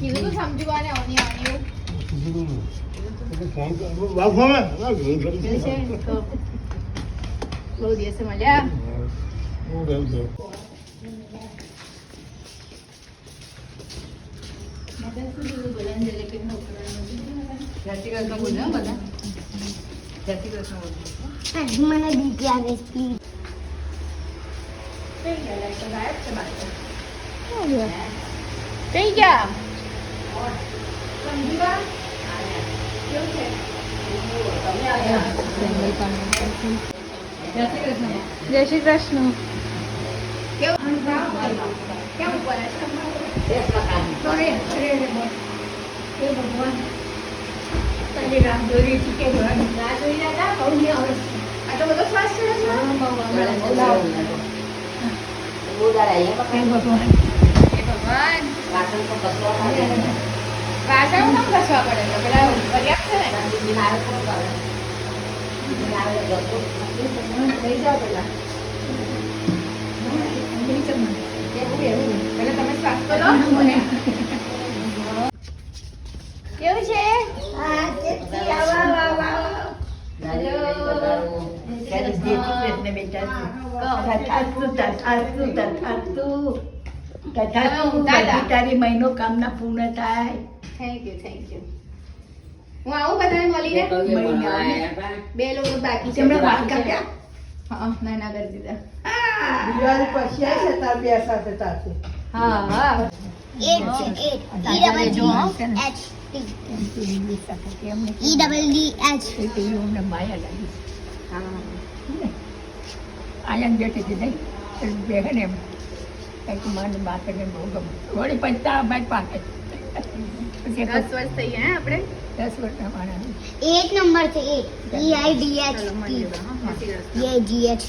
કીધું તો સમજવાને ઓની આની બહુ દિવસે મળ્યા. મને બીક લાગે પ્લીઝ. કઈ ગયા? જય શ્રી કૃષ્ણ. કેવું કેવું બોલે આટલો બધો શ્વાસ ચડે છે? ભગવાન વાસણ કેમ ઘસવા પડે છે? પેલા પર્યાપ્ત છે ને? લઈ જાઓ પેલા. પેલા તમે શ્વાસ તો લો. કેવું છે? તારી મહિનો કામના પૂર્ણ થાય. Thank you thank you. હું આવું બધાને મળીને. બે લોકો બાકી છે. વાત કર્યા. હા ના કરી દીધા. દિવાળી પછી આવે છે તાર બે સાથે સાથે. હા હા. 8 છે 8 EWDH માયા લાગી. આયન બેઠી હતી નહીં બેહન એમ કંઈક મને માથે બહુ ગમે વળી પંચા ભાઈ પાસે 10 વર્ષ થઈ ગયા આપણે. 10 વર્ષના માણસ. 8 નંબર છે 8 EIDH ચલો મળીએ. હા, હા. EIDH